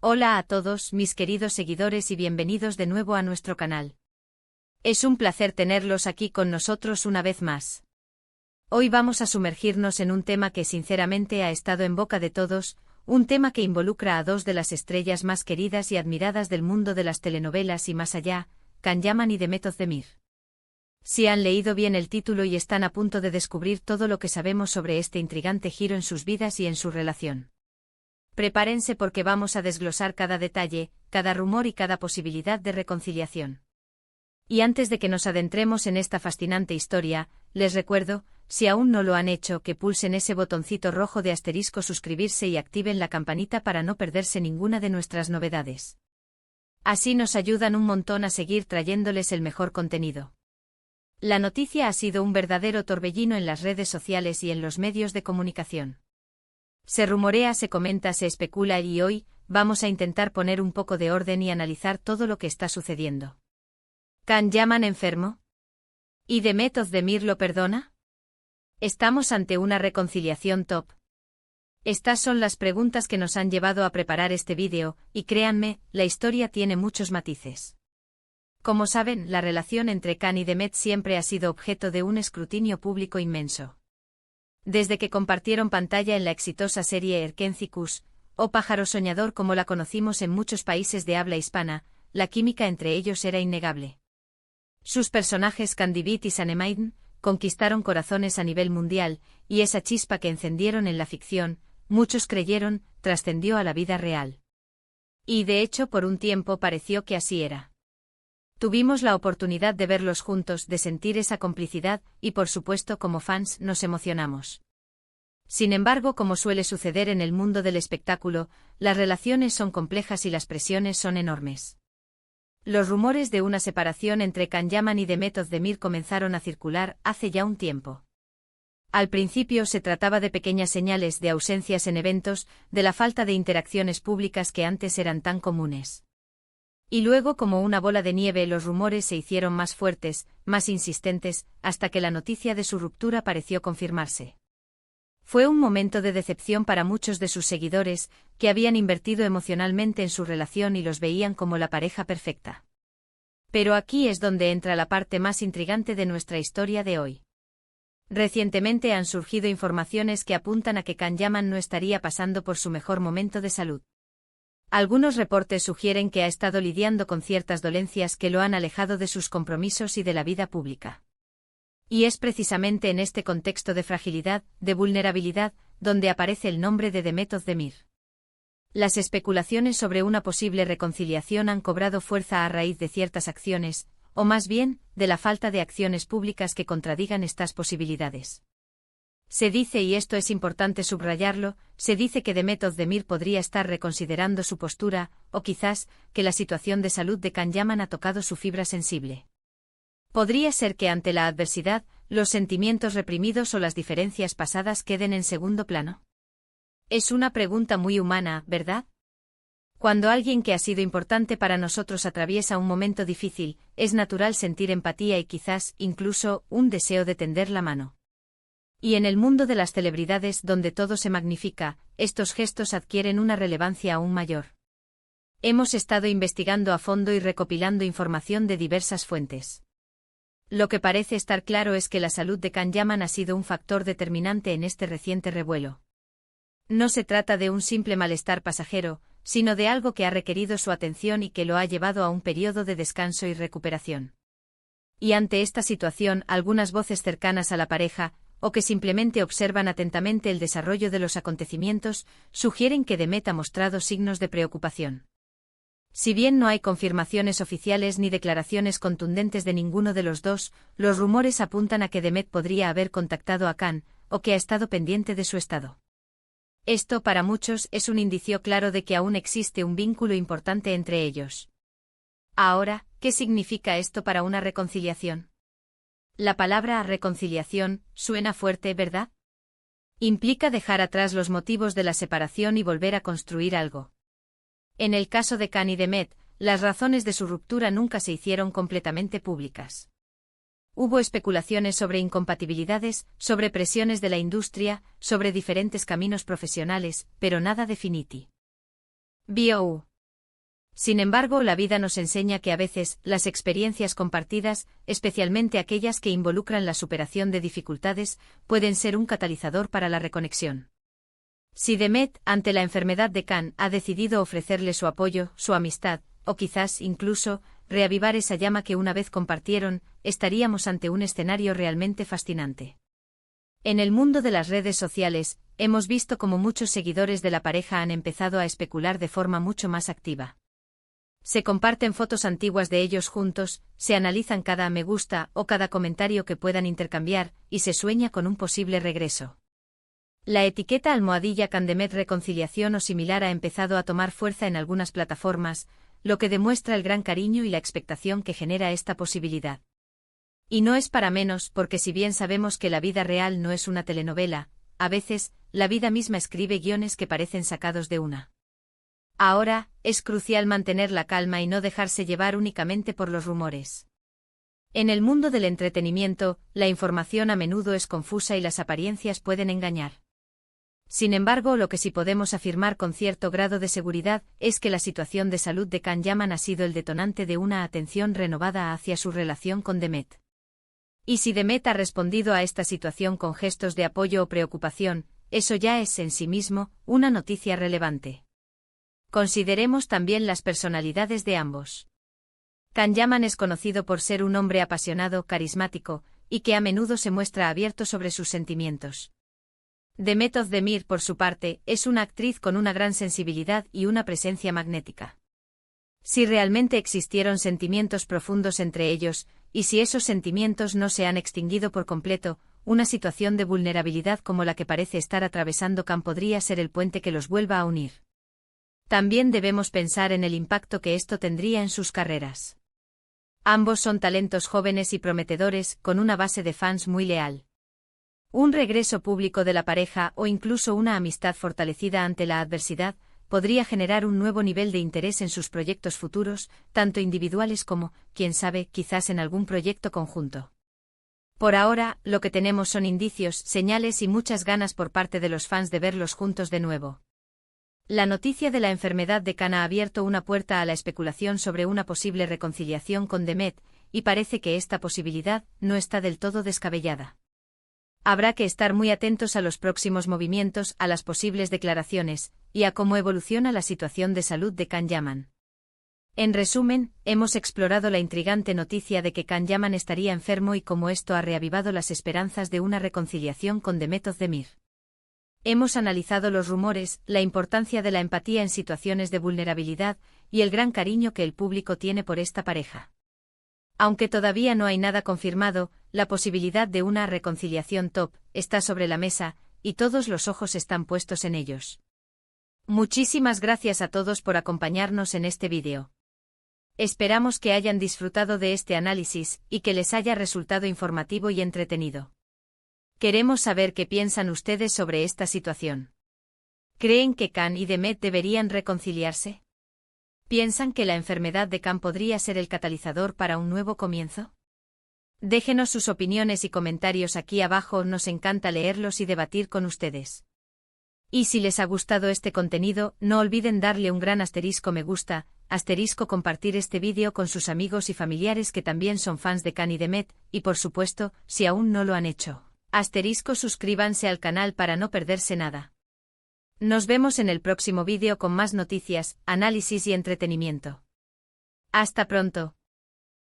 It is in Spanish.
Hola a todos mis queridos seguidores y bienvenidos de nuevo a nuestro canal. Es un placer tenerlos aquí con nosotros una vez más. Hoy vamos a sumergirnos en un tema que sinceramente ha estado en boca de todos, un tema que involucra a dos de las estrellas más queridas y admiradas del mundo de las telenovelas y más allá, Can Yaman y Demet Özdemir. Si han leído bien el título y están a punto de descubrir todo lo que sabemos sobre este intrigante giro en sus vidas y en su relación. Prepárense porque vamos a desglosar cada detalle, cada rumor y cada posibilidad de reconciliación. Y antes de que nos adentremos en esta fascinante historia, les recuerdo, si aún no lo han hecho, que pulsen ese botoncito rojo de asterisco suscribirse y activen la campanita para no perderse ninguna de nuestras novedades. Así nos ayudan un montón a seguir trayéndoles el mejor contenido. La noticia ha sido un verdadero torbellino en las redes sociales y en los medios de comunicación. Se rumorea, se comenta, se especula y hoy vamos a intentar poner un poco de orden y analizar todo lo que está sucediendo. ¿Can Yaman enfermo? ¿Y Demet Özdemir lo perdona? ¿Estamos ante una reconciliación top? Estas son las preguntas que nos han llevado a preparar este vídeo, y créanme, la historia tiene muchos matices. Como saben, la relación entre Can y Demet siempre ha sido objeto de un escrutinio público inmenso. Desde que compartieron pantalla en la exitosa serie Erkenci Kuş, o Pájaro Soñador como la conocimos en muchos países de habla hispana, la química entre ellos era innegable. Sus personajes Candibit y Sanemiden conquistaron corazones a nivel mundial, y esa chispa que encendieron en la ficción, muchos creyeron, trascendió a la vida real. Y de hecho por un tiempo pareció que así era. Tuvimos la oportunidad de verlos juntos, de sentir esa complicidad, y por supuesto como fans nos emocionamos. Sin embargo, como suele suceder en el mundo del espectáculo, las relaciones son complejas y las presiones son enormes. Los rumores de una separación entre Can Yaman y Demet Özdemir comenzaron a circular hace ya un tiempo. Al principio se trataba de pequeñas señales de ausencias en eventos, de la falta de interacciones públicas que antes eran tan comunes. Y luego, como una bola de nieve, los rumores se hicieron más fuertes, más insistentes, hasta que la noticia de su ruptura pareció confirmarse. Fue un momento de decepción para muchos de sus seguidores, que habían invertido emocionalmente en su relación y los veían como la pareja perfecta. Pero aquí es donde entra la parte más intrigante de nuestra historia de hoy. Recientemente han surgido informaciones que apuntan a que Can Yaman no estaría pasando por su mejor momento de salud. Algunos reportes sugieren que ha estado lidiando con ciertas dolencias que lo han alejado de sus compromisos y de la vida pública. Y es precisamente en este contexto de fragilidad, de vulnerabilidad, donde aparece el nombre de Demet Özdemir. Las especulaciones sobre una posible reconciliación han cobrado fuerza a raíz de ciertas acciones, o más bien, de la falta de acciones públicas que contradigan estas posibilidades. Se dice, y esto es importante subrayarlo, se dice que Demet Özdemir podría estar reconsiderando su postura, o quizás, que la situación de salud de Can Yaman ha tocado su fibra sensible. Podría ser que ante la adversidad, los sentimientos reprimidos o las diferencias pasadas queden en segundo plano. Es una pregunta muy humana, ¿verdad? Cuando alguien que ha sido importante para nosotros atraviesa un momento difícil, es natural sentir empatía y quizás, incluso, un deseo de tender la mano. Y en el mundo de las celebridades, donde todo se magnifica, estos gestos adquieren una relevancia aún mayor. Hemos estado investigando a fondo y recopilando información de diversas fuentes. Lo que parece estar claro es que la salud de Can Yaman ha sido un factor determinante en este reciente revuelo. No se trata de un simple malestar pasajero, sino de algo que ha requerido su atención y que lo ha llevado a un periodo de descanso y recuperación. Y ante esta situación, algunas voces cercanas a la pareja, o que simplemente observan atentamente el desarrollo de los acontecimientos, sugieren que Demet ha mostrado signos de preocupación. Si bien no hay confirmaciones oficiales ni declaraciones contundentes de ninguno de los dos, los rumores apuntan a que Demet podría haber contactado a Can, o que ha estado pendiente de su estado. Esto para muchos es un indicio claro de que aún existe un vínculo importante entre ellos. Ahora, ¿qué significa esto para una reconciliación? La palabra reconciliación suena fuerte, ¿verdad? Implica dejar atrás los motivos de la separación y volver a construir algo. En el caso de Can y Demet, las razones de su ruptura nunca se hicieron completamente públicas. Hubo especulaciones sobre incompatibilidades, sobre presiones de la industria, sobre diferentes caminos profesionales, pero nada definitivo. Sin embargo, la vida nos enseña que a veces, las experiencias compartidas, especialmente aquellas que involucran la superación de dificultades, pueden ser un catalizador para la reconexión. Si Demet, ante la enfermedad de Can, ha decidido ofrecerle su apoyo, su amistad, o quizás, incluso, reavivar esa llama que una vez compartieron, estaríamos ante un escenario realmente fascinante. En el mundo de las redes sociales, hemos visto cómo muchos seguidores de la pareja han empezado a especular de forma mucho más activa. Se comparten fotos antiguas de ellos juntos, se analizan cada me gusta o cada comentario que puedan intercambiar, y se sueña con un posible regreso. La etiqueta almohadilla Candemet reconciliación o similar ha empezado a tomar fuerza en algunas plataformas, lo que demuestra el gran cariño y la expectación que genera esta posibilidad. Y no es para menos, porque si bien sabemos que la vida real no es una telenovela, a veces, la vida misma escribe guiones que parecen sacados de una. Ahora, es crucial mantener la calma y no dejarse llevar únicamente por los rumores. En el mundo del entretenimiento, la información a menudo es confusa y las apariencias pueden engañar. Sin embargo, lo que sí podemos afirmar con cierto grado de seguridad es que la situación de salud de Can Yaman ha sido el detonante de una atención renovada hacia su relación con Demet. Y si Demet ha respondido a esta situación con gestos de apoyo o preocupación, eso ya es en sí mismo una noticia relevante. Consideremos también las personalidades de ambos. Can Yaman es conocido por ser un hombre apasionado, carismático, y que a menudo se muestra abierto sobre sus sentimientos. Demet Özdemir, por su parte, es una actriz con una gran sensibilidad y una presencia magnética. Si realmente existieron sentimientos profundos entre ellos, y si esos sentimientos no se han extinguido por completo, una situación de vulnerabilidad como la que parece estar atravesando Can podría ser el puente que los vuelva a unir. También debemos pensar en el impacto que esto tendría en sus carreras. Ambos son talentos jóvenes y prometedores, con una base de fans muy leal. Un regreso público de la pareja o incluso una amistad fortalecida ante la adversidad podría generar un nuevo nivel de interés en sus proyectos futuros, tanto individuales como, quién sabe, quizás en algún proyecto conjunto. Por ahora, lo que tenemos son indicios, señales y muchas ganas por parte de los fans de verlos juntos de nuevo. La noticia de la enfermedad de Can ha abierto una puerta a la especulación sobre una posible reconciliación con Demet, y parece que esta posibilidad no está del todo descabellada. Habrá que estar muy atentos a los próximos movimientos, a las posibles declaraciones, y a cómo evoluciona la situación de salud de Can Yaman. En resumen, hemos explorado la intrigante noticia de que Can Yaman estaría enfermo y cómo esto ha reavivado las esperanzas de una reconciliación con Demet Özdemir. Hemos analizado los rumores, la importancia de la empatía en situaciones de vulnerabilidad, y el gran cariño que el público tiene por esta pareja. Aunque todavía no hay nada confirmado, la posibilidad de una reconciliación top está sobre la mesa, y todos los ojos están puestos en ellos. Muchísimas gracias a todos por acompañarnos en este vídeo. Esperamos que hayan disfrutado de este análisis, y que les haya resultado informativo y entretenido. Queremos saber qué piensan ustedes sobre esta situación. ¿Creen que Can y Demet deberían reconciliarse? ¿Piensan que la enfermedad de Can podría ser el catalizador para un nuevo comienzo? Déjenos sus opiniones y comentarios aquí abajo, nos encanta leerlos y debatir con ustedes. Y si les ha gustado este contenido, no olviden darle un gran asterisco me gusta, asterisco compartir este vídeo con sus amigos y familiares que también son fans de Can y Demet, y por supuesto, si aún no lo han hecho, asterisco suscríbanse al canal para no perderse nada. Nos vemos en el próximo vídeo con más noticias, análisis y entretenimiento. Hasta pronto.